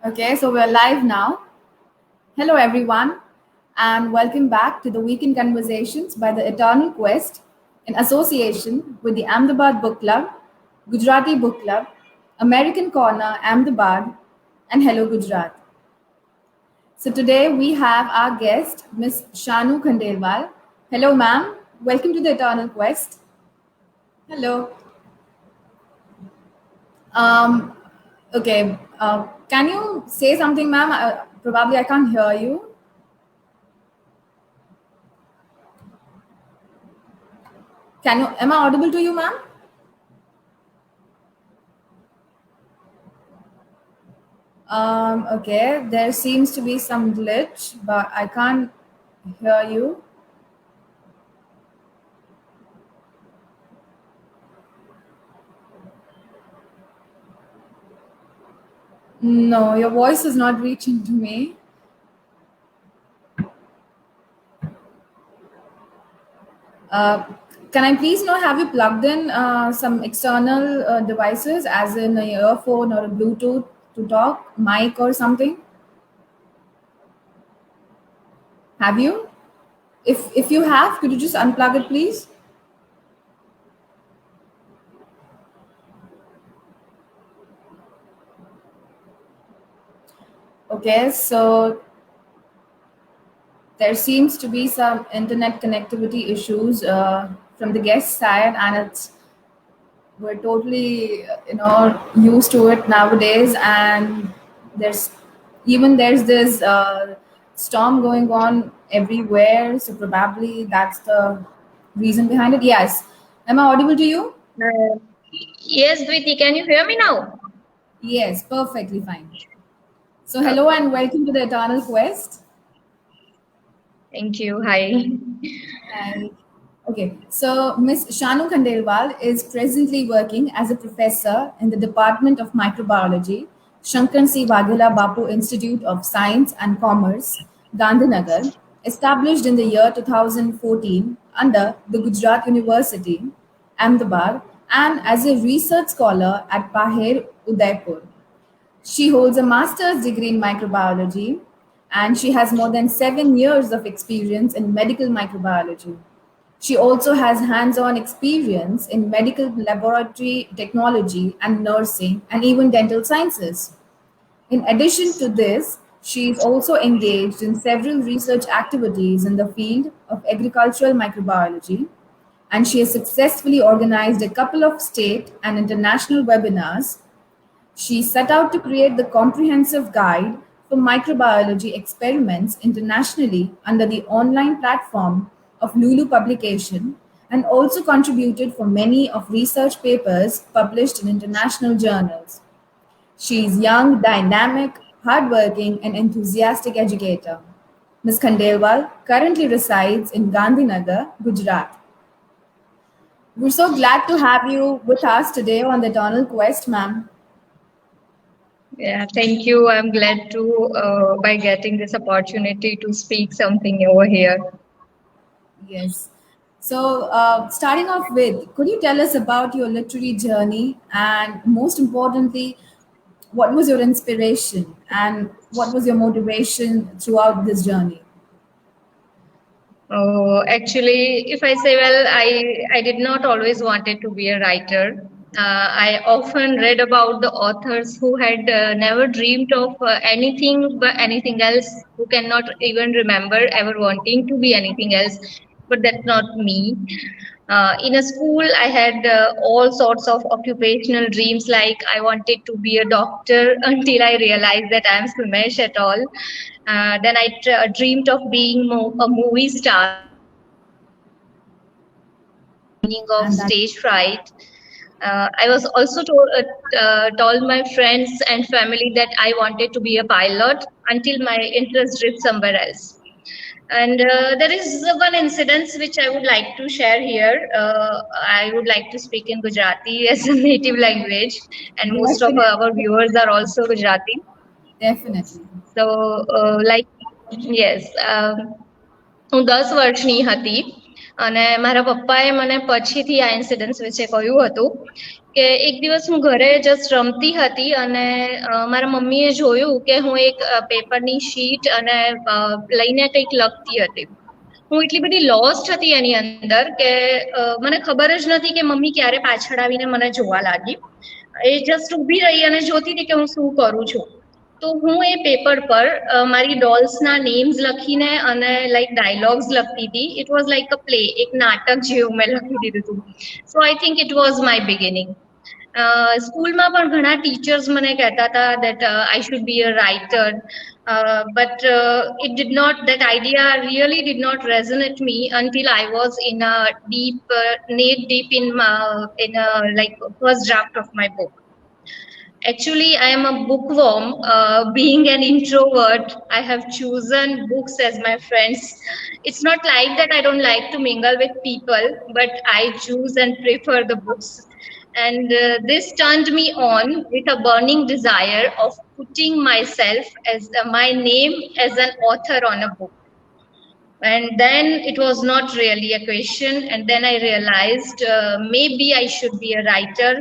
Okay, so we're live now. Hello, everyone, and welcome back to the Weekend Conversations by the Eternal Quest in association with the Ahmedabad Book Club, Gujarati Book Club, American Corner, Ahmedabad, and Hello Gujarat. So today we have our guest, Miss Shanu Khandelwal. Hello, ma'am. Welcome to the Eternal Quest. Hello. Um, okay. Can you say something, ma'am? Probably I can't hear you. Am I audible to you, ma'am? Okay, there seems to be some glitch, but I can't hear you. No, your voice is not reaching to me. Uh, can I please know, have you plugged in some external devices, as in a earphone or a Bluetooth to talk, mic or something? Have you? If you have, could you just unplug it, please? Okay, so there seems to be some internet connectivity issues from the guest side, and we're totally used to it nowadays. And there's there's this storm going on everywhere, so probably that's the reason behind it. Yes, am I audible to you? Uh, yes, Dviti, can you hear me now? Yes, perfectly fine. So hello and welcome to the Eternal Quest. Thank you. Hi. Hi. Okay, so Ms. Shanu Khandelwal is presently working as a professor in the Department of Microbiology, Shankar C. Waghela Bapu Institute of Science and Commerce, Gandhinagar, established in the year 2014 under the Gujarat University, Ahmedabad, and as a research scholar at Paher, Udaipur. She holds a master's degree in microbiology, and she has more than 7 years of experience in medical microbiology. She also has hands on experience in medical laboratory technology and nursing and even dental sciences. In addition to this, she is also engaged in several research activities in the field of agricultural microbiology, and she has successfully organized a couple of state and international webinars. She set out to create the comprehensive guide for microbiology experiments internationally under the online platform of Lulu Publication, and also contributed for many of research papers published in international journals. She is young, dynamic, hardworking, and enthusiastic educator. Ms. Khandelwal currently resides in Gandhinagar, Gujarat. We're so glad to have you with us today on the Eternal Quest, ma'am. Yeah, thank you. I'm glad to by getting this opportunity to speak something over here. Yes. So, starting off with, could you tell us about your literary journey, and most importantly, what was your inspiration and what was your motivation throughout this journey? Actually, if I say, well, I did not always wanted to be a writer. I often read about the authors who had never dreamed of anything but anything else, who cannot even remember ever wanting to be anything else. But that's not me. In a school, I had all sorts of occupational dreams, like I wanted to be a doctor until I realized that I'm Sumesh at all. Then I dreamed of being a movie star meaning of And that stage fright. I was also told my friends and family that I wanted to be a pilot until my interest drifted somewhere else. And there is one incident which I would like to share here. I would like to speak in Gujarati as a native language, and most of definitely, our viewers are also Gujarati. definitely. So, like, yes, હું 10 વર્ષની હતી અને મારા પપ્પાએ મને પછીથી આ incidence વિશે કહ્યું હતું કે એક દિવસ હું ઘરે જસ્ટ રમતી હતી અને મારા મમ્મીએ જોયું કે હું એક પેપરની શીટ અને લઈને કંઈક લખતી હતી. હું એટલી બધી લોસ્ટ હતી એની અંદર કે મને ખબર જ નથી કે મમ્મી ક્યારે પાછળ આવીને મને જોવા લાગી. એ જસ્ટ ઊભી રહી અને જોતી હતી કે હું શું કરું છું. તો હું એ પેપર પર મારી ડોલ્સના નેમ્સ લખીને અને લાઈક ડાયલોગ્સ લખતી હતી. It was like a play, એક નાટક જેવું મેં લખી દીધું હતું. So I think it was my beginning. સ્કૂલમાં પણ ઘણા ટીચર્સ મને કહેતા હતા that I should be a writer, but it did not, that idea really did not resonate me until I was in a deep, knee deep in like first draft of my book. Actually, I am a bookworm. Being an introvert, I have chosen books as my friends. It's not like that I don't like to mingle with people, but I choose and prefer the books. And this turned me on with a burning desire of putting myself as my name as an author on a book. And then it was not really a question. And then I realized maybe I should be a writer.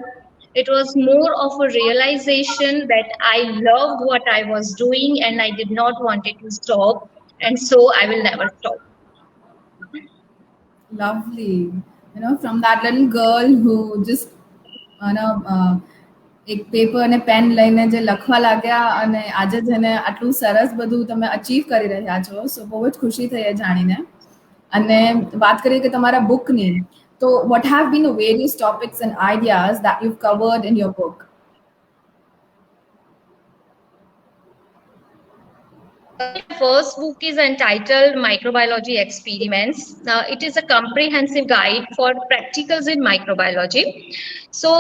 It was more of a realization that I loved what I was doing and I did not want it to stop. And so I will never stop. Lovely. From that little girl who just એક paper અને pen લઈને જે લખવા લાગ્યા અને આજે જેને આટલું સરસ બધું તમે અચીવ કરી રહ્યા છો, સો બહુ જ ખુશી થઈ એ જાણીને. અને વાત કરીએ કે તમારા બુકની, તો what have been the various topics and ideas that you've covered in your book? First book is entitled Microbiology Experiments. It is a comprehensive guide for practicals in microbiology. So,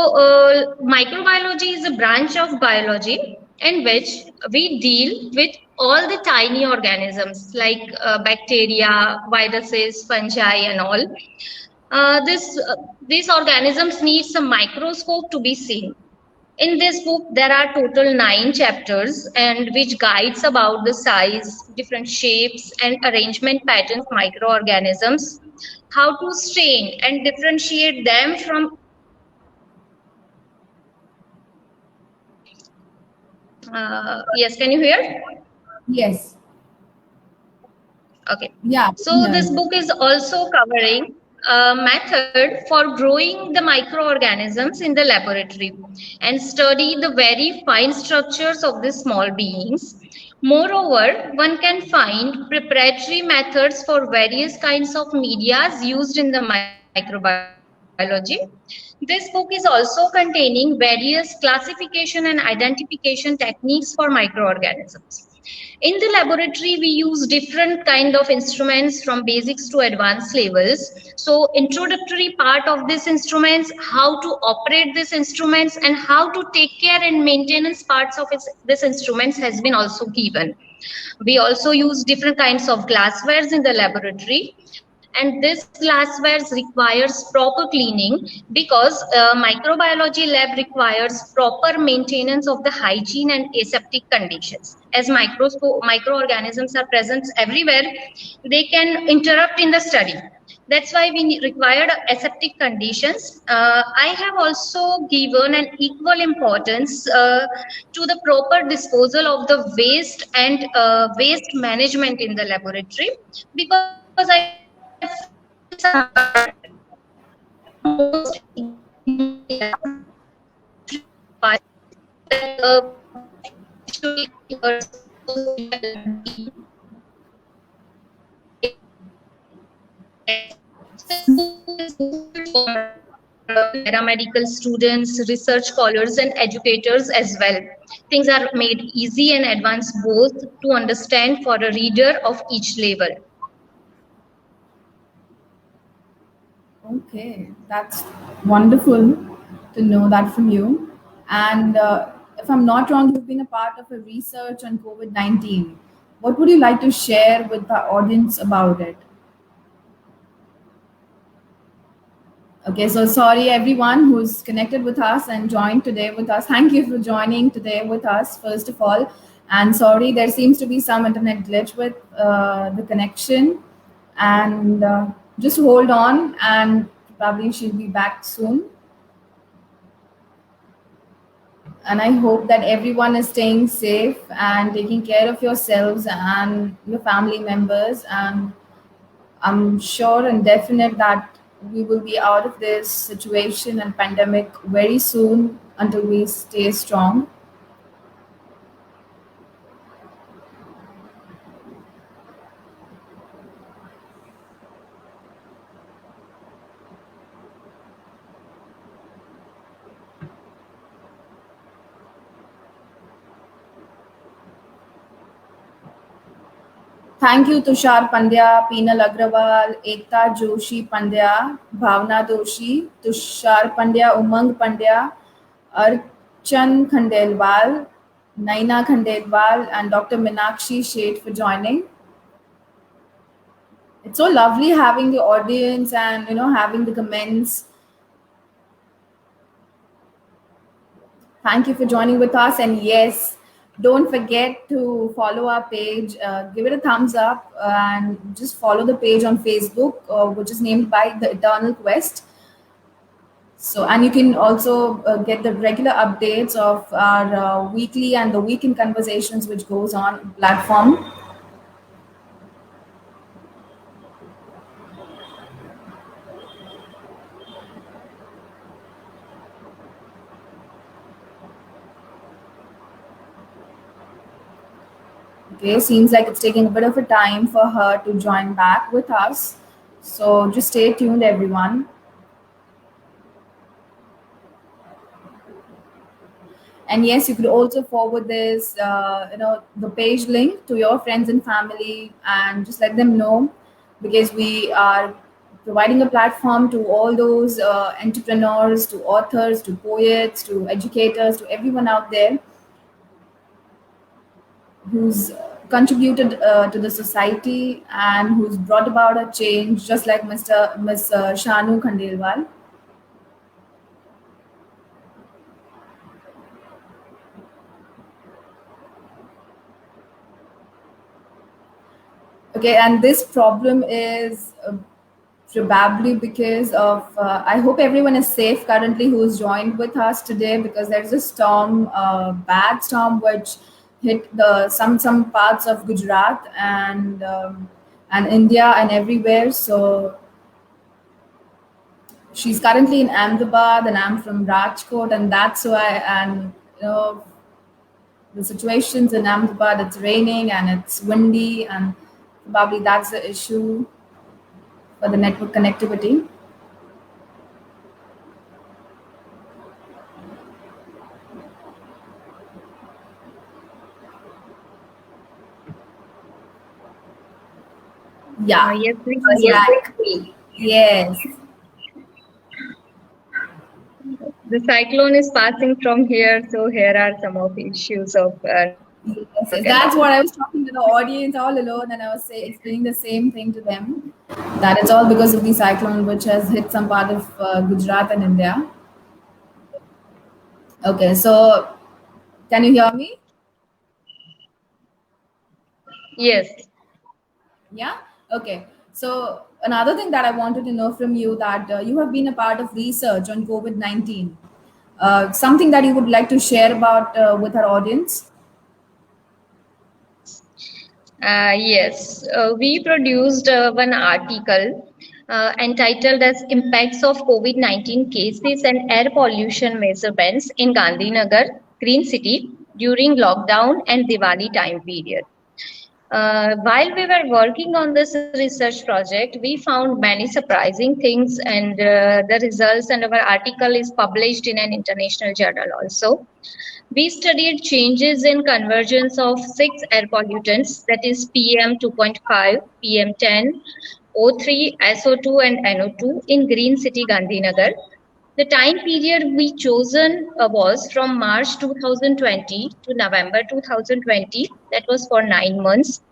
microbiology is a branch of biology in which we deal with all the tiny organisms like bacteria, viruses, fungi, and all. These organisms need some microscope to be seen. In this book, there are total 9 chapters and which guides about the size, different shapes and arrangement patterns of microorganisms, how to strain and differentiate them from yes, can you hear? Yes. Okay. Yeah. So this book is also covering a method for growing the microorganisms in the laboratory and study the very fine structures of the small beings. Moreover, one can find preparatory methods for various kinds of medias used in the microbiology. This book is also containing various classification and identification techniques for microorganisms. In the laboratory, we use different kind of instruments from basics to advanced levels. So introductory part of these instruments, how to operate these instruments and how to take care and maintenance parts of these instruments has been also given. We also use different kinds of glasswares in the laboratory. And this glassware requires proper cleaning because microbiology lab requires proper maintenance of the hygiene and aseptic conditions. As microorganisms are present everywhere, they can interrupt in the study. That's why we required aseptic conditions. I have also given an equal importance to the proper disposal of the waste and waste management in the laboratory, because I paramedical students, research scholars, and educators as well. Things are made easy and advanced both to understand for a reader of each level. Okay, that's wonderful to know that from you. And if I'm not wrong, you've been a part of a research on COVID-19. What would you like to share with the audience about it? Okay, so sorry everyone who's connected with us and joined today with us. Thank you for joining today with us, first of all. And sorry, there seems to be some internet glitch with the connection. And just hold on, and probably she'll be back soon. and I hope that everyone is staying safe and taking care of yourselves and your family members. And I'm sure and definite that we will be out of this situation and pandemic very soon until we stay strong. Thank you, Tushar Pandya, Peenal Agrawal, Ekta Joshi Pandya, Bhavna Doshi, Tushar Pandya, Umang Pandya, Archan Khandelwal, Naina Khandelwal, and Dr. Minakshi Sheth for joining. It's so lovely having the audience and having the comments. Thank you for joining with us. And yes, don't forget to follow our page. Give it a thumbs up and just follow the page on Facebook, which is named by The Eternal Quest. So, and you can also get the regular updates of our weekly and the weekend conversations, which goes on platform. Okay, seems like it's taking a bit of a time for her to join back with us. So just stay tuned, everyone. And yes, you could also forward this, the page link to your friends and family, and just let them know, because we are providing a platform to all those entrepreneurs, to authors, to poets, to educators, to everyone out there who's contributed to the society and who's brought about a change, just like Miss Shanu Khandelwal. Okay, and this problem is probably because of, I hope everyone is safe currently who's joined with us today, because there's a storm, bad storm, which hit the some parts of Gujarat and India and everywhere. So she's currently in Ahmedabad and I'm from Rajkot, and that's why. And the situations in Ahmedabad, it's raining and it's windy, and probably that's the issue for the network connectivity. Yeah. Yes, Exactly. Yes. the cyclone is passing from here, so here are some of the issues of. Yes, that's what I was talking to the audience all alone, and I was explaining the same thing to them. That it's all because of the cyclone which has hit some part of Gujarat and India. Okay, so can you hear me? Yes. Yeah. Okay. So another thing that I wanted to know from you, that you have been a part of research on COVID-19. Something that you would like to share about with our audience? Yes, we produced one article entitled as Impacts of COVID-19 Cases and Air Pollution Measurements in Gandhinagar, Green City during lockdown and Diwali time period. While we were working on this research project, we found many surprising things, and the results and our article is published in an international journal also. We studied changes in convergence of 6 air pollutants, that is PM 2.5, PM10, O3, SO2, and NO2 in Green City, Gandhinagar. The time period we chosen was from March 2020 to November 2020. That was for 9 months.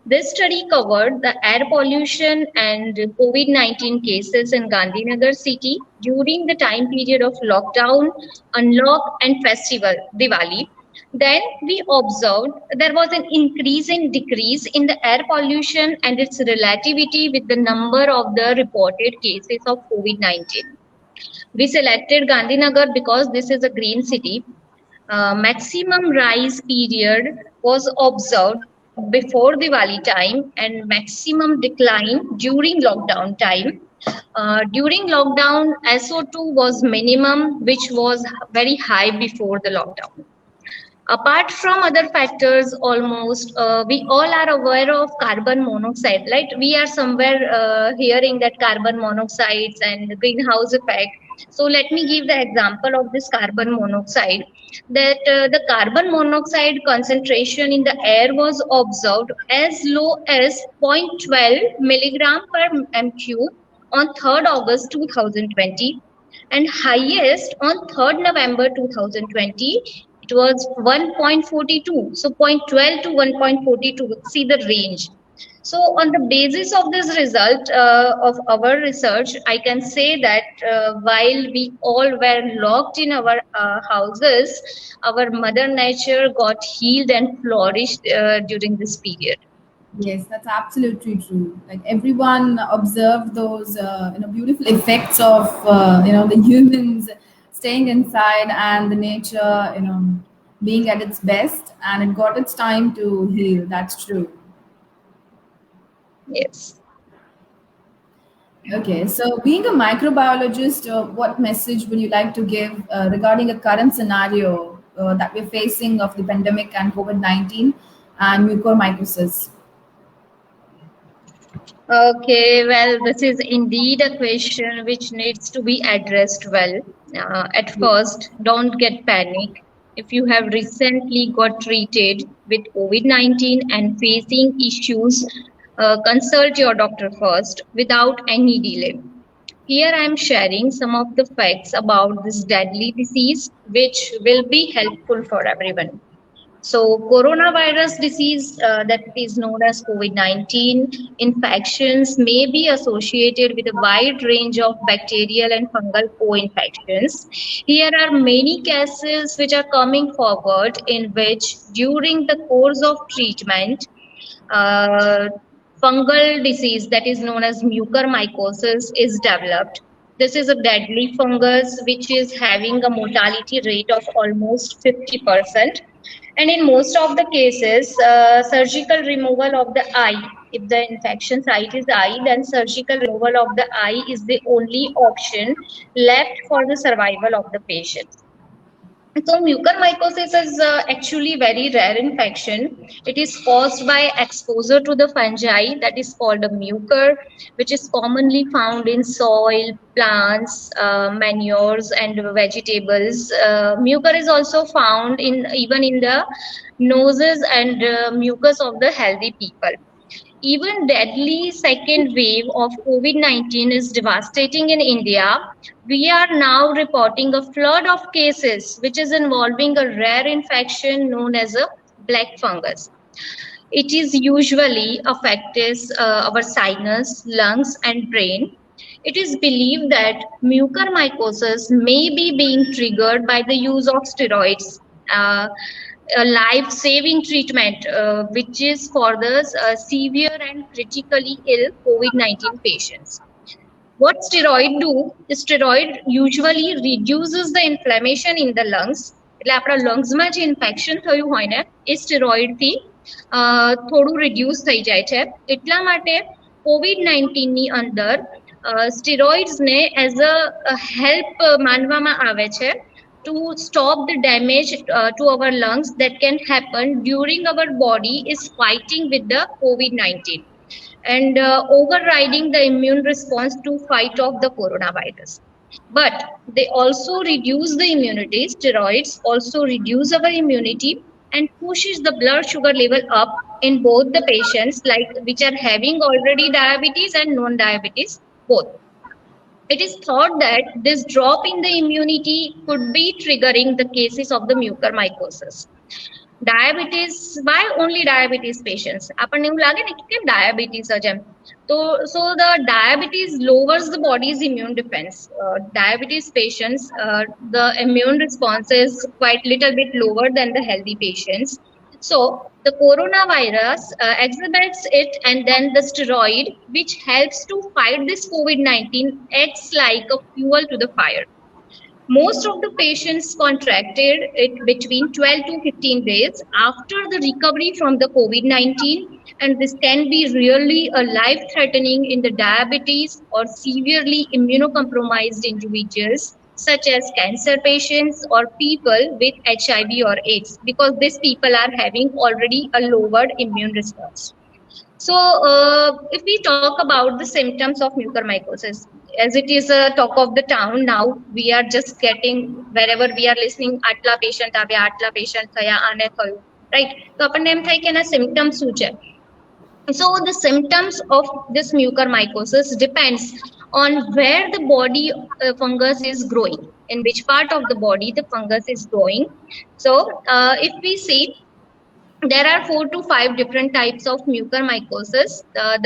This study covered the air pollution and COVID-19 cases in Gandhinagar city during the time period of lockdown, unlock, and festival Diwali. Then we observed there was an increase and decrease in the air pollution and its relativity with the number of the reported cases of COVID-19. We selected Gandhinagar because this is a green city. Maximum rise period was observed before Diwali time and maximum decline during lockdown time. During lockdown, SO2 was minimum, which was very high before the lockdown. Apart from other factors, almost we all are aware of carbon monoxide, right? We are somewhere hearing that carbon monoxides and greenhouse effect. So let me give the example of this carbon monoxide. That the carbon monoxide concentration in the air was observed as low as 0.12 milligram per m cube on 3rd August 2020 and highest on 3rd November 2020 it was 1.42. So 0.12 to 1.42, see the range. So on the basis of this result of our research, I can say that while we all were locked in our houses, our mother nature got healed and flourished during this period. Yes, that's absolutely true. Like everyone observed those, beautiful effects of, the humans staying inside and the nature, being at its best, and it got its time to heal. That's true. Yes. Okay, so being a microbiologist, what message would you like to give regarding a current scenario that we're facing of the pandemic and COVID-19 and mucormycosis? Okay, well, this is indeed a question which needs to be addressed well. At first, don't get panic. If you have recently got treated with COVID-19 and facing issues, consult your doctor first without any delay. Here I am sharing some of the facts about this deadly disease, which will be helpful for everyone. So, coronavirus disease, that is known as COVID-19, infections may be associated with a wide range of bacterial and fungal co-infections. Here are many cases which are coming forward in which, during the course of treatment, uh, fungal disease that is known as mucormycosis is developed. This is a deadly fungus which is having a mortality rate of almost 50%. And in most of the cases, surgical removal of the eye, if the infection site is eye, then surgical removal of the eye is the only option left for the survival of the patient. So mucormycosis is actually very rare infection. It is caused by exposure to the fungi that is called a mucor, which is commonly found in soil, plants, manures, and vegetables. Mucor is also found in even in the noses and mucus of the healthy people. Even deadly second wave of COVID-19 is devastating in India. We are now reporting a flood of cases which is involving a rare infection known as a black fungus. It is usually affects our sinus, lungs, and brain. It is believed that mucormycosis may be being triggered by the use of steroids. A life-saving treatment, which is for the severe and critically ill COVID-19 patients. What steroid do? Steroid usually reduces the inflammation in the lungs. એટલે આપણા લંગ્સમાં જે infection થયું હોય ને એ સ્ટેરોઇડથી થોડું reduce થઈ જાય છે. એટલા માટે COVID-19 ની અંદર સ્ટેરોઇડ્સને એઝ અ હેલ્પ માનવામાં આવે છે to stop the damage to our lungs that can happen during our body is fighting with the COVID-19 and overriding the immune response to fight off the coronavirus. But they also reduce the immunity. Steroids also reduce our immunity and pushes the blood sugar level up in both the patients like which are having already diabetes and non-diabetes both. It is thought that this drop in the immunity could be triggering the cases of the mucormycosis. Diabetes, why only diabetes patients? આપણને એવું લાગે ને કે કેમ diabetes જ એમ. So the diabetes lowers the body's immune defense. Diabetes patients, the immune response is quite little bit lower than the healthy patients. So the coronavirus exhibits it, and then the steroid, which helps to fight this COVID-19, acts like a fuel to the fire. Most of the patients contracted it between 12 to 15 days after the recovery from the COVID-19, and this can be really a life-threatening in the diabetes or severely immunocompromised individuals such as cancer patients or people with HIV or AIDS, because these people are having already a lowered immune response. So, if we talk about the symptoms of mucormycosis, as it is a talk of the town now, we are just getting wherever we are listening, આટલા patient આવ્યા, આટલા patient થયા, આને થયું, right? તો આપણને એમ થાય કે એના symptoms શું છે? So the symptoms of this mucormycosis depends on where the body fungus is growing, in which part of the body the fungus is growing. So, if we see, there are 4 to 5 different types of mucormycosis.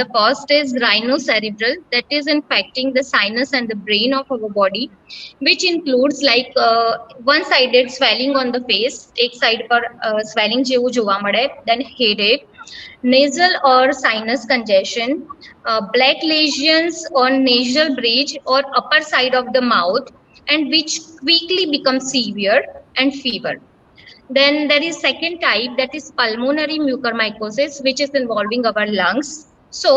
The first is rhinocerebral, that is infecting the sinus and the brain of our body, which includes like one-sided swelling on the face, એક side પર swelling જેવું જોવા મળે, then headache, nasal or sinus congestion, black lesions on nasal bridge or upper side of the mouth, and which quickly becomes severe, and fever. Then there is second type, that is pulmonary mucormycosis, which is involving our lungs. So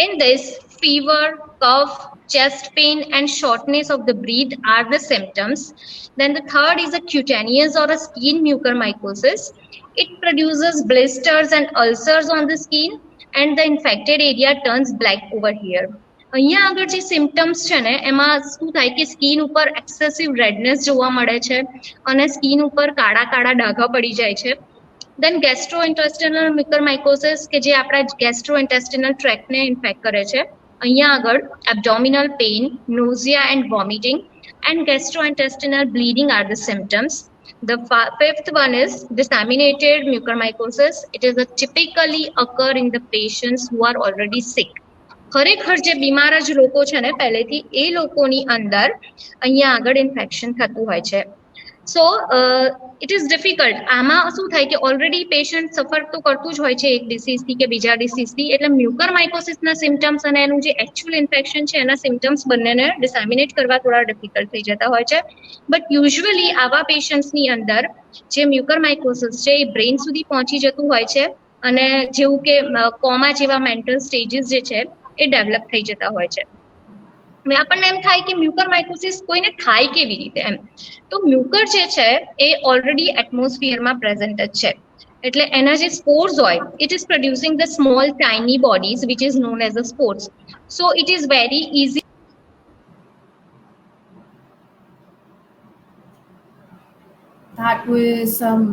in this, fever, cough, chest pain, and shortness of the breath are the symptoms. Then the third is a cutaneous or a skin mucormycosis. It produces blisters and ulcers on the skin, and the infected area turns black over here. અહીંયા આગળ જે symptoms છે ને, એમાં શું થાય કે skin ઉપર એક્સેસિવ રેડનેસ જોવા મળે છે અને સ્કિન ઉપર કાળા કાળા ડાઘા પડી જાય છે. Then gastrointestinal mucormycosis કે જે આપણા gastrointestinal tract ને ઇન્ફેક્ટ કરે છે. અહીંયા આગળ abdominal pain, nausea and vomiting, and gastrointestinal bleeding are the symptoms. The fifth one is disseminated mucormycosis. It is a typically occur in the patients who are already sick. ખરેખર જે બીમાર જ લોકો છે ને પહેલેથી, એ લોકોની અંદર અહીંયા આગળ ઇન્ફેક્શન થતું હોય છે. So it is difficult. આમાં શું થાય કે ઓલરેડી પેશન્ટ સફર તો કરતું જ હોય છે એક ડિસીઝથી કે બીજા ડિસીઝથી, એટલે મ્યુકરમાઇકોસિસના સિમ્ટમ્સ અને એનું જે એકચ્યુઅલ ઇન્ફેક્શન છે એના સિમ્ટમ્સ બંનેને ડિસેમિનેટ કરવા થોડા ડિફિકલ્ટ થઈ જતા હોય છે. બટ યુઝ્યુઅલી આવા પેશન્ટ્સની અંદર જે મ્યુકરમાઇકોસિસ છે એ બ્રેઇન સુધી પહોંચી જતું હોય છે, અને જેવું કે કોમા જેવા મેન્ટલ સ્ટેજીસ જે છે એ ડેવલપ થઈ જતા હોય છે. આપણને એમ થાય કે મ્યુકરમાઇકોસિસ કોઈને થાય કેવી રીતે એમ. તો મ્યુકર જે છે એ ઓલરેડી એટમોસ્ફિયરમાં પ્રેઝન્ટ જ છે, એટલે એના જે સ્પોર્સ હોય, it is producing the small tiny bodies which is known as a સ્પોર્સ. So it is very easy. That was some,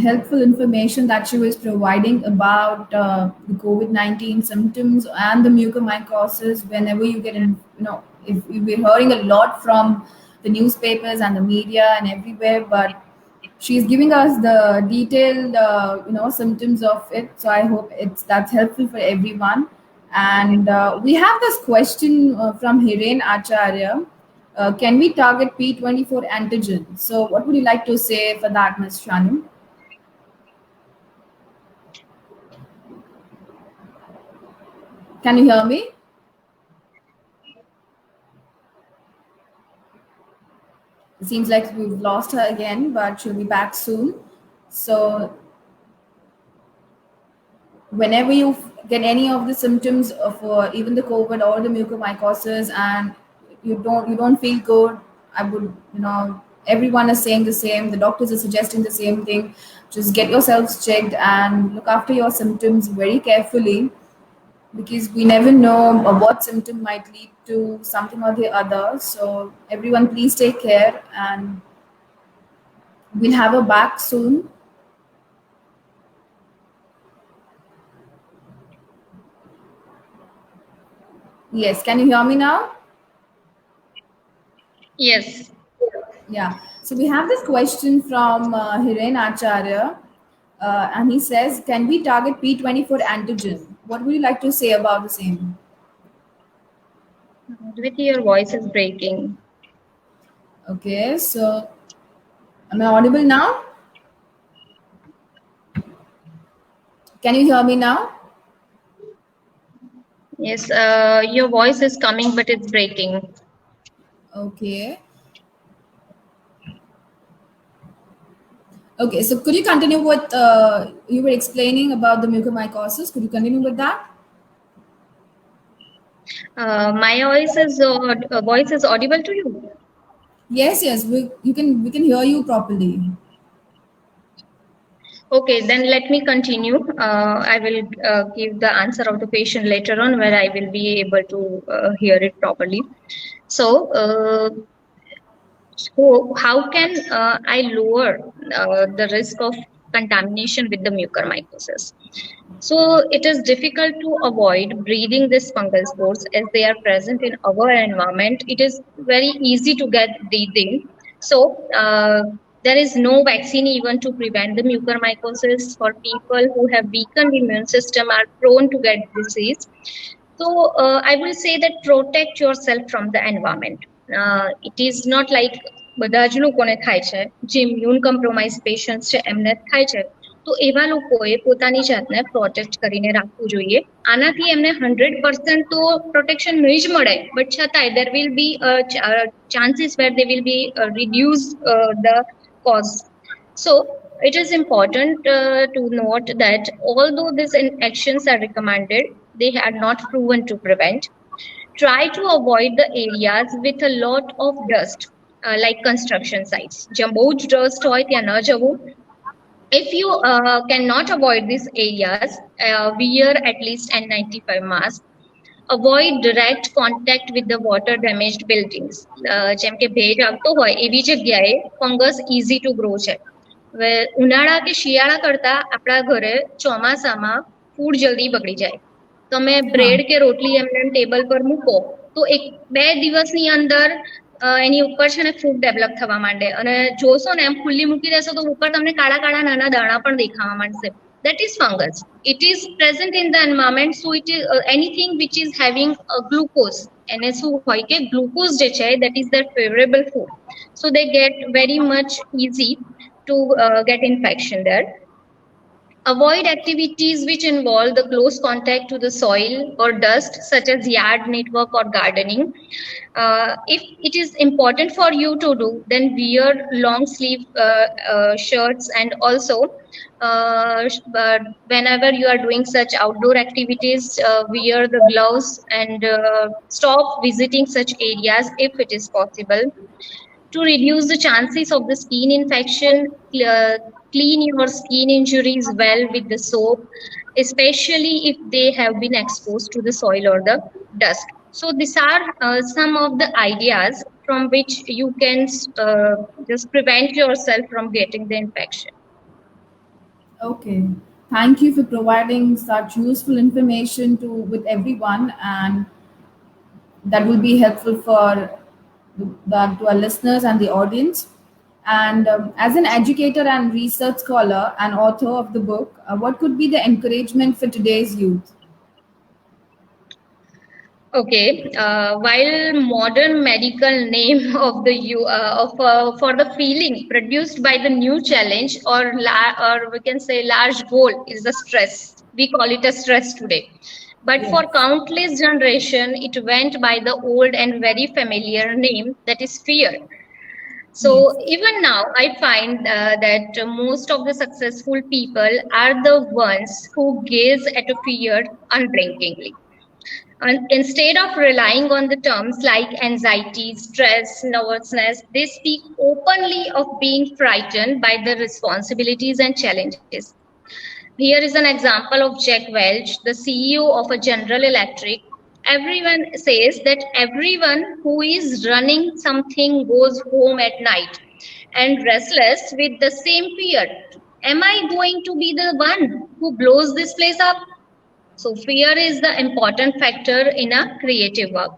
helpful information that she was providing about the COVID-19 symptoms and the mucormycosis. Whenever you get in, if we're hearing a lot from the newspapers and the media and everywhere, but she's giving us the detailed, symptoms of it. So I hope that's helpful for everyone. And we have this question from Hiren Acharya. Can we target P24 antigen? So what would you like to say for that, Ms. Shanu? Can you hear me? It seems like we've lost her again, but she'll be back soon. So whenever you get any of the symptoms of even the COVID or the mucormycosis and you don't feel good, I would, everyone is saying the same, the doctors are suggesting the same thing. Just get yourselves checked and look after your symptoms very carefully, because we never know what symptom might lead to something or the other. So everyone, please take care, and we'll have her back soon. Yes, can you hear me now? Yes. Yeah. So we have this question from Hiren Acharya, and he says, can we target P24 antigen? What would you like to say about the same? Adviti, your voice is breaking. Okay, so am I audible now? Can you hear me now? Yes, your voice is coming, but it's breaking. Okay. Okay, so could you continue what you were explaining about the mucormycosis? Could you continue with that? My voice is audible to you. Yes, yes, we can hear you properly. Okay, then let me continue. I will give the answer of the patient later on, where I will be able to hear it properly. So, how can I lower the risk of contamination with the mucormycosis? So, it is difficult to avoid breathing these fungal spores as they are present in our environment. It is very easy to get breathing. So, there is no vaccine even to prevent the mucormycosis. For people who have weakened immune system are prone to get disease. So I will say that protect yourself from the environment. It is not like બધા જ લોકોને થાય છે જે immune કમ્પ્રોમાઇઝ patients છે એમને થાય છે તો એવા લોકોએ પોતાની જાતને પ્રોટેક્ટ કરીને રાખવું જોઈએ આનાથી એમને 100% તો પ્રોટેક્શન નહીં જ મળે બટ છતાંય there will be chances where they will be reduce the cost. So it is important to note that although these actions are recommended, they are not proven to prevent. Try to avoid the areas with a lot of dust, like construction sites. જ્યાં બહુ જ dust હોય ત્યાં ન જવું. If you cannot avoid these areas, wear at least N95 mask. Avoid direct contact with the water damaged buildings. જેમ કે ભેજ આવતો હોય એવી જગ્યાએ ફંગસ easy to grow છે. ઉનાળા કે શિયાળા કરતા આપણા ઘરે ચોમાસામાં ફૂડ જલ્દી બગડી જાય. તમે બ્રેડ કે રોટલી એમને ટેબલ પર મૂકો તો 1-2 દિવસની અંદર એની ઉપર છે ને ફૂગ ડેવલપ થવા માંડે અને જોશો ને એમ ખુલ્લી મૂકી દેશો તો ઉપર તમને કાળા કાળા નાના દાણા પણ દેખાવા માંડશે. That is fungus. It is present in the environment, so it is anything which is having glucose. એને શું હોય કે ગ્લુકોઝ જે છે that is their favorable food, so they get very much easy to get infection there. Avoid activities which involve the close contact to the soil or dust, such as yard network or gardening. If it is important for you to do, then wear long sleeve shirts, and also whenever you are doing such outdoor activities, wear the gloves and stop visiting such areas if it is possible. To reduce the chances of the skin infection, clean your skin injuries well with the soap, especially if they have been exposed to the soil or the dust. So these are some of the ideas from which you can just prevent yourself from getting the infection. Okay, thank you for providing such useful information with everyone, and that will be helpful for to our listeners and the audience. And as an educator and research scholar and author of the book, what could be the encouragement for today's youth? Okay, while modern medical name of the for the feeling produced by the new challenge or we can say large goal is the stress. We call it a stress today. But yes, for countless generation, it went by the old and very familiar name, that is fear. So yes, even now, I find that most of the successful people are the ones who gaze at a fear unblinkingly. And instead of relying on the terms like anxiety, stress, nervousness, they speak openly of being frightened by the responsibilities and challenges. Here is an example of Jack Welch, the CEO of a General Electric. Everyone says that everyone who is running something goes home at night and restless with the same fear. Am I going to be the one who blows this place up? So fear is the important factor in a creative work.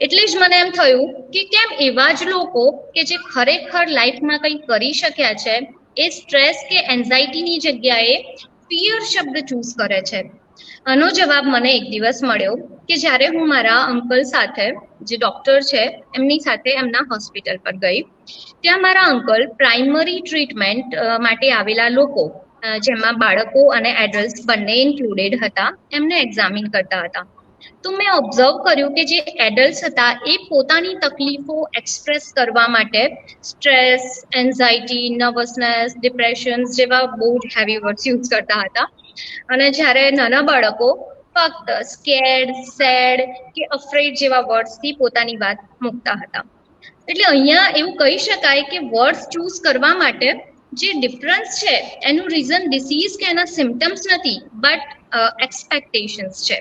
એટલે જ મને એમ થયું કે કેમ એવા જ લોકો કે જે ખરેખર લાઈફમાં કંઈ કરી શક્યા છે એ સ્ટ્રેસ કે એન્ઝાઇટીની જગ્યાએ ફિયર શબ્દ ચૂઝ કરે છે. આનો જવાબ મને એક દિવસ મળ્યો કે જ્યારે હું મારા અંકલ સાથે જે ડોક્ટર છે એમની સાથે એમના હોસ્પિટલ પર ગઈ. ત્યાં મારા અંકલ પ્રાઇમરી ટ્રીટમેન્ટ માટે આવેલા લોકો જેમાં બાળકો અને એડલ્ટ્સ બંને ઇન્ક્લુડેડ હતા એમને એક્ઝામિન કરતા હતા. તો મેં ઓબ્ઝર્વ કર્યું કે જે એડલ્ટ્સ હતા એ પોતાની તકલીફો એક્સપ્રેસ કરવા માટે સ્ટ્રેસ, એન્ઝાઇટી, નર્વસનેસ, ડિપ્રેશન જેવા બહુ જ હેવી વર્ડ્સ યુઝ કરતા હતા. અને જ્યારે નાના બાળકો ફક્ત સ્કેર્ડ, સેડ કે અફ્રેડ જેવા વર્ડ્સથી પોતાની વાત મૂકતા હતા. એટલે અહીંયા એવું કહી શકાય કે વર્ડ્સ ચૂઝ કરવા માટે જે ડિફરન્સ છે એનું રીઝન ડિસીઝ કે એના સિમ્ટમ્સ નથી, બટ એક્સપેક્ટેશન્સ છે.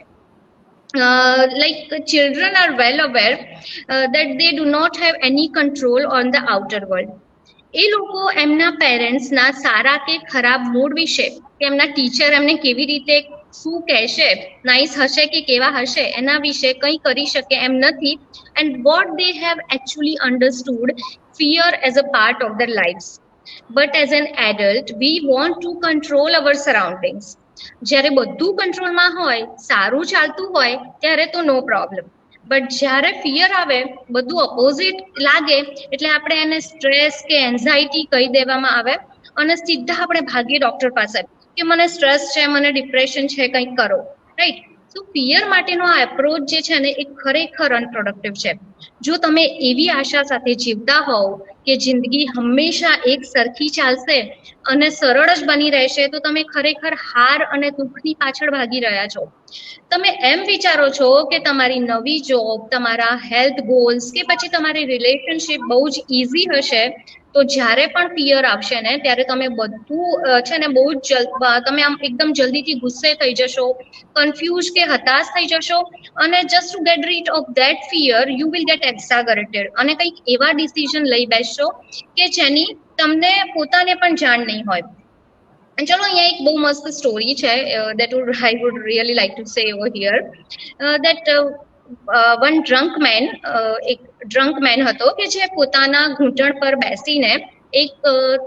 Like children are well aware that they do not have any control on the outer world. એ લોકો એમના પેરેન્ટ્સના સારા કે ખરાબ મૂડ વિશે, કે એમના ટીચર એમને કેવી રીતે શું કહેશે, નાઇસ હશે કે કેવા હશે, એના વિશે કંઈ કરી શકે એમ નથી. And what they have actually understood fear as a part of their lives. But as an adult, we want to control our surroundings. જ્યારે બધું કંટ્રોલમાં હોય, સારું ચાલતું હોય ત્યારે તો નો પ્રોબ્લેમ, બટ જ્યારે ફિયર આવે, બધું અપોઝિટ લાગે, એટલે આપણે એને સ્ટ્રેસ કે એન્ઝાઇટી કહી દેવામાં આવે અને સીધા આપણે ભાગીએ ડોક્ટર પાસે કે મને સ્ટ્રેસ છે, મને ડિપ્રેશન છે, કંઈક કરો, રાઈટ. તો ફિયર માટેનો આ એપ્રોચ જે છે ને એ ખરેખર અનપ્રોડક્ટિવ છે. જો તમે એવી આશા સાથે જીવતા હોવ કે જિંદગી હંમેશા એક સરખી ચાલશે અને સરળ જ બની રહેશે, તો તમે ખરેખર હાર અને દુઃખની પાછળ ભાગી રહ્યા છો. તમે એમ વિચારો છો કે તમારી નવી જોબ, તમારા હેલ્થ ગોલ્સ કે પછી તમારી રિલેશનશિપ બહુ જ ઇઝી હશે, તો જ્યારે પણ ફિયર આવશે ને ત્યારે તમે બધું છે ને બહુ જ તમે આમ એકદમ જલ્દીથી ગુસ્સે થઈ જશો, કન્ફ્યુઝ કે હતાશ થઈ જશો, અને just to get rid of that fear you will get exaggerated અને કંઈક એવા ડિસિઝન લઈ બેસશો કે જેની તમને પોતાને પણ જાણ નહીં હોય. And chalo, અહીંયા એક બહુ મસ્ત સ્ટોરી છે that I would really like to say over here that one drunk man, એક drunk man હતો કે જે પોતાના ઘૂંટણ પર બેસીને એક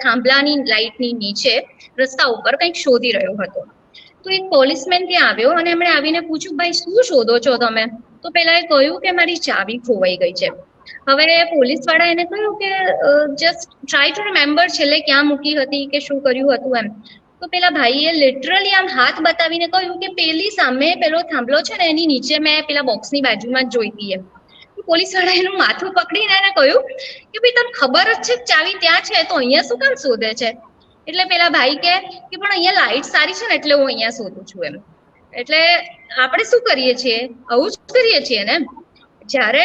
થાંભલાની લાઇટની નીચે રસ્તા ઉપર કંઈક શોધી રહ્યો હતો. તો એક પોલીસમેન ત્યાં આવ્યો અને એમણે આવીને પૂછ્યું, ભાઈ શું શોધો છો તમે? તો પેલાએ કહ્યું કે મારી ચાવી ખોવાઈ ગઈ છે. હવે પોલીસ વાળા એને કહ્યું કે જસ્ટ ટ્રાય ટુ રિમેમ્બર છેલ્લે ક્યાં મૂકી હતી કે શું કર્યું હતું એમ. તો પેલા ભાઈએ લિટરલી આમ હાથ બતાવીને કહ્યું કે પેલી સામે પેલો થાંભલો છે ને એની નીચે મેં પેલા બોક્સની બાજુમાં જ જોઈ હતી એમ. પોલીસ વાળા એનું માથું પકડીને એને કહ્યું કે ભાઈ તને ખબર જ છે ચાવી ત્યાં છે, તો અહીંયા શું કામ શોધે છે? એટલે પેલા ભાઈ કે પણ અહીંયા લાઇટ સારી છે ને એટલે હું અહીંયા શોધું છું એમ. એટલે આપણે શું કરીએ છીએ? આવું જ કરીએ છીએ ને. જ્યારે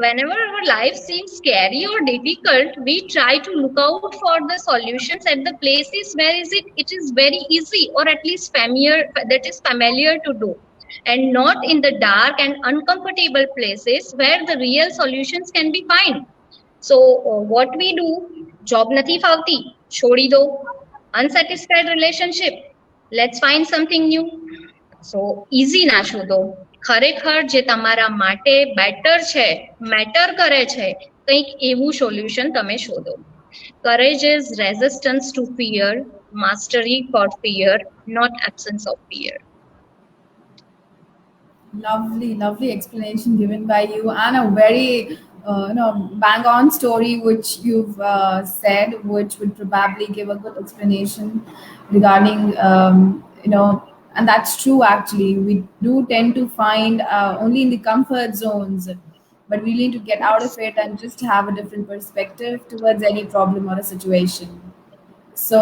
whenever our life seems scary or difficult, we try to look out for the solutions at the places where it is very easy or at least familiar to do, and not in the dark and uncomfortable places where the real solutions can be found. So what we do, job નથી ફાવતી, છોડી દો. Unsatisfied relationship, let's find something new. So easy ના શોધો, ખરેખર જે તમારા માટે better છે, મેટર કરે છે, કંઈક એવું સોલ્યુશન તમે શોધો. Courage is resistance to fear, mastery for fear, not absence of fear. Lovely explanation given by you, and a very bang on story which you've said, which would probably give a good explanation regarding and that's true actually. We do tend to find only in the comfort zones, but we need to get out of it and just have a different perspective towards any problem or a situation. So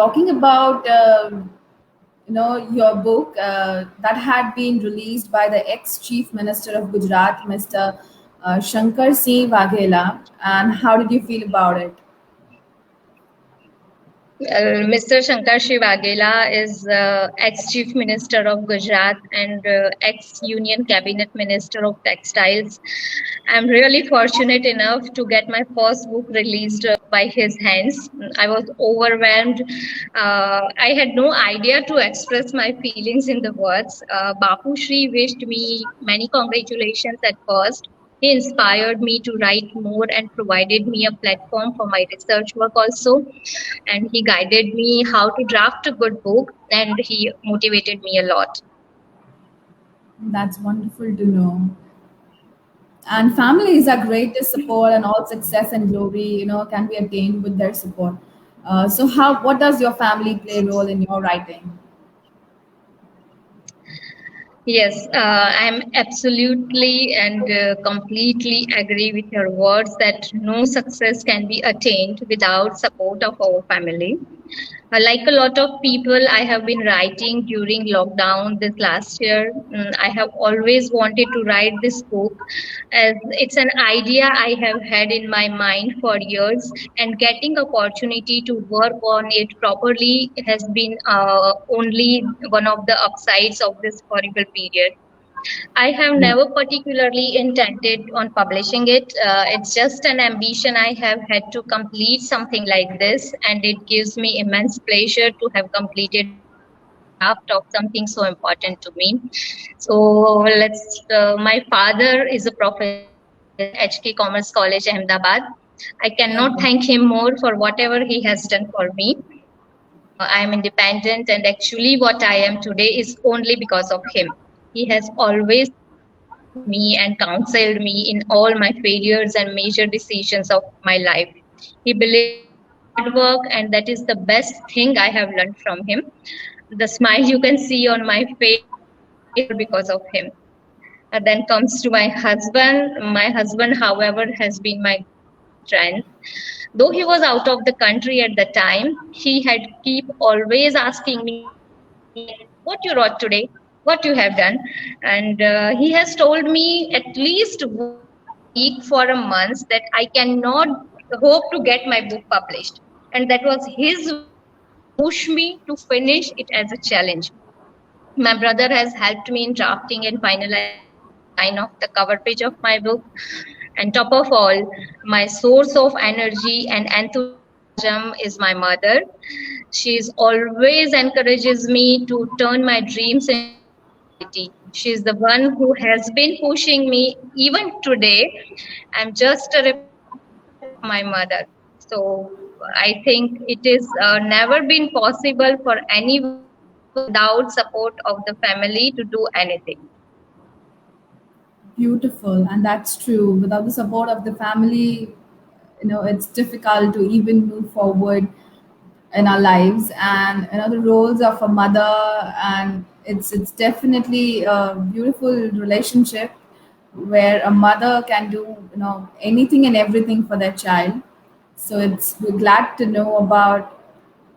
talking about your book that had been released by the ex-Chief Minister of Gujarat, Mr. Shankar Singh Waghela, and how did you feel about it? Mr. Shankar Singh Waghela is ex-Chief Minister of Gujarat and ex-Union Cabinet Minister of Textiles. I'm really fortunate enough to get my first book released by his hands. I was overwhelmed. I had no idea to express my feelings in the words. Bapu Shri wished me many congratulations at first. He inspired me to write more and provided me a platform for my research work also. And he guided me how to draft a good book, and he motivated me a lot. That's wonderful to know. And families are greatest support, and all success and glory, can be attained with their support. So what does your family play a role in your writing? Yes, I'm absolutely and completely agree with your words that no success can be attained without support of our family. Like a lot of people, I have been writing during lockdown this last year. I have always wanted to write this book as it's an idea I have had in my mind for years, and getting opportunity to work on it properly has been only one of the upsides of this horrible period. I have never particularly intended on publishing it. It's just an ambition I have had to complete something like this, and it gives me immense pleasure to have completed the first draft of something so important to me. So my father is a professor in HK Commerce College, Ahmedabad. I cannot Okay. thank him more for whatever he has done for me. I am independent, and actually, what I am today is only because of him. He has always supported me and counseled me in all my failures and major decisions of my life. He believes in hard work, and that is the best thing I have learned from him. The smile you can see on my face is all because of him. And then comes to my husband. My husband, however, has been my greatest strength. Though he was out of the country at the time, he had keep always asking me like, what you wrote today, what you have done. And he has told me at least once a week for a month that I cannot hope to get my book published. And that was his way to push me to finish it as a challenge. My brother has helped me in drafting and finalizing the design of the cover page of my book. And top of all, my source of energy and enthusiasm is my mother. She always encourages me to turn my dreams into a reality. She's the one who has been pushing me even today. I'm just a representative of my mother. So I think it is never been possible for anyone without support of the family to do anything. Beautiful, and that's true. Without the support of the family, it's difficult to even move forward in our lives. And the roles of a mother, and it's definitely a beautiful relationship where a mother can do anything and everything for their child. So we're glad to know about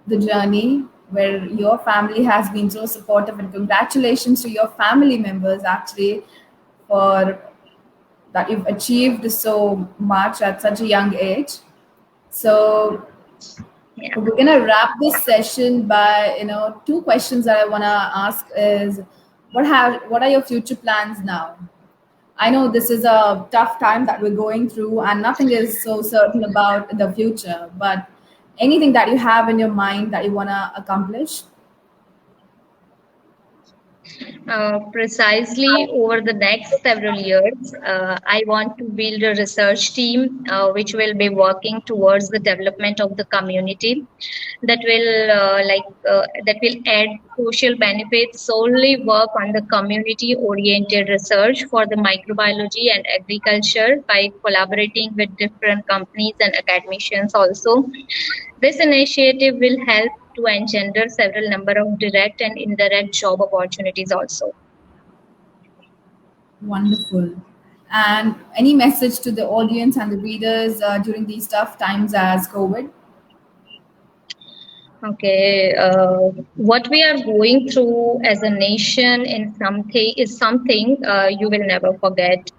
the journey where your family has been so supportive, and congratulations to your family members actually for that you've achieved so much at such a young age. So Yeah. we're gonna wrap this session by two questions that I wanna ask is what are your future plans now? I know this is a tough time that we're going through, and nothing is so certain about the future, but anything that you have in your mind that you wanna accomplish? Precisely over the next several years, I want to build a research team which will be working towards the development of the community that will add social benefits, solely work on the community oriented research for the microbiology and agriculture by collaborating with different companies and academicians also. This initiative will help to engender several number of direct and indirect job opportunities also. Wonderful. And any message to the audience and the readers during these tough times as COVID? Okay, what we are going through as a nation in something is something you will never forget.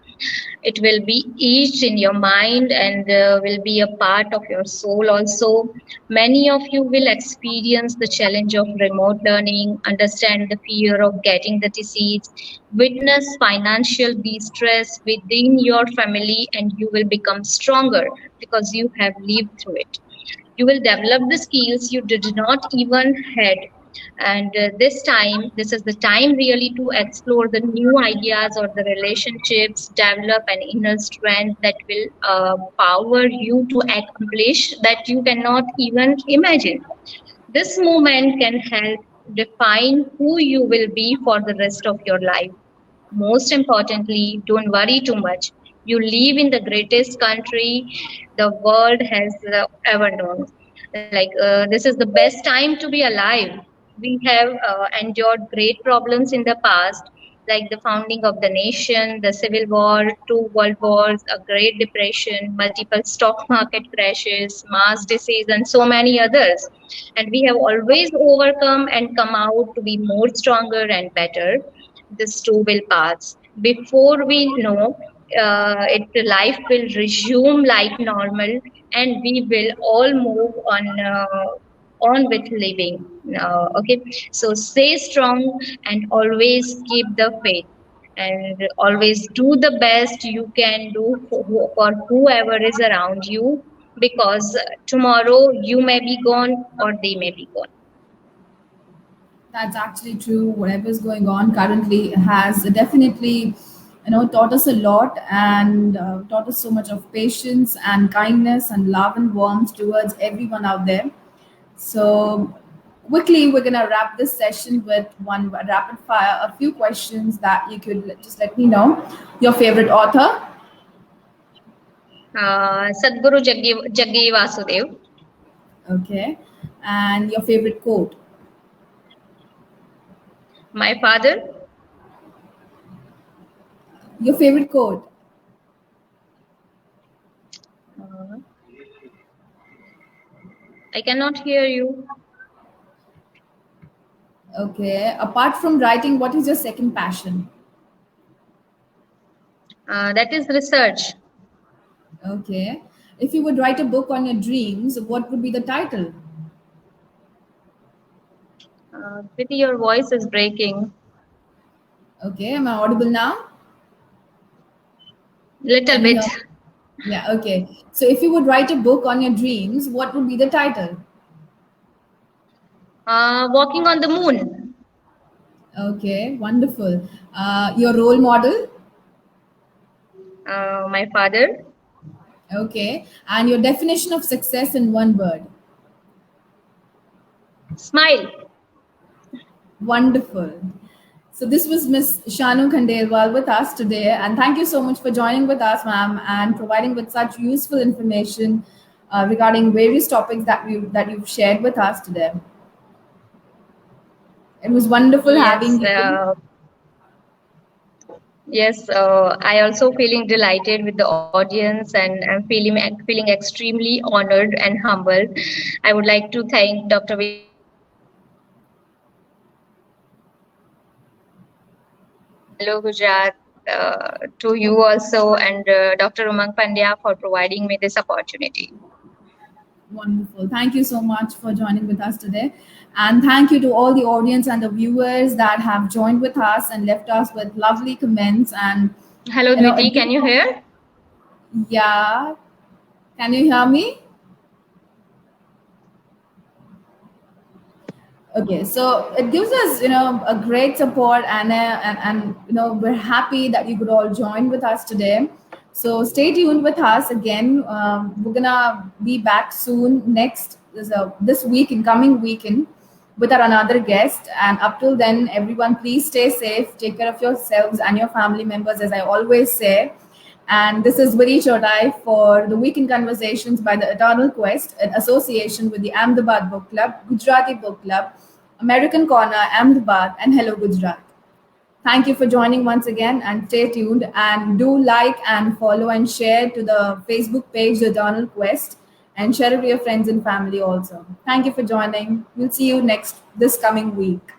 It will be etched in your mind and will be a part of your soul also. Many of you will experience the challenge of remote learning, understand the fear of getting the disease, witness financial distress within your family, and you will become stronger because you have lived through it. You will develop the skills you did not even had, and this is the time really to explore the new ideas or the relationships, develop an inner strength that will power you to accomplish that you cannot even imagine. This movement can help define who you will be for the rest of your life. Most importantly, don't worry too much. You live in the greatest country the world has ever known. This is the best time to be alive. We have endured great problems in the past. like the founding of the nation, the Civil War, two world wars, a Great Depression, multiple stock market crashes, mass disease, and so many others. And we have always overcome and come out to be more stronger and better. This too will pass. Before we know life will resume like normal, and we will all move on with living. Okay, so stay strong and always keep the faith and always do the best you can do for whoever is around you, because tomorrow you may be gone or they may be gone. That's actually true. Whatever's going on currently has definitely, taught us a lot, and taught us so much of patience and kindness and love and warmth towards everyone out there. So quickly, we're gonna wrap this session with one rapid fire, a few questions that you could just let me know. Your favorite author? Sadhguru Jaggi Vasudev. Okay. And your favorite quote? My father. Your favorite quote? I cannot hear you. Okay. Apart from writing, what is your second passion? That is research. Okay. If you would write a book on your dreams, what would be the title? Priti, your voice is breaking. Okay. Am I audible now? Little bit. Yeah. Okay. So if you would write a book on your dreams, what would be the title? Walking on the moon. Okay. Wonderful. Your role model? My father. Okay. And your definition of success in one word? Smile. Wonderful. So this was Miss Shanu Khandelwal with us today, and thank you so much for joining with us, ma'am, and providing with such useful information regarding various topics that you've shared with us today. It was wonderful having you. Yes, I also feeling delighted with the audience, and I'm feeling extremely honored and humbled. I would like to thank Dr. Hello Gujarat, to you also, and Dr. Umang Pandya for providing me this opportunity. Wonderful. Thank you so much for joining with us today. And thank you to all the audience and the viewers that have joined with us and left us with lovely comments. And hello, Dviti, can you hear? Yeah. Can you hear me? Okay, so it gives us, a great support, and we're happy that you could all join with us today. So stay tuned with us again. We're gonna be back soon this week in coming weekend with our another guest. And up till then, everyone, please stay safe, take care of yourselves and your family members, as I always say. And this is Vadi Chotai for the Weekend Conversations by the Eternal Quest in association with the Ahmedabad Book Club, Gujarati Book Club, American Corner, Ahmedabad, and Hello Gujarat. Thank you for joining once again, and stay tuned, and do like and follow and share to the Facebook page, The Eternal Quest, and share it with your friends and family also. Thank you for joining. We'll see you this coming week.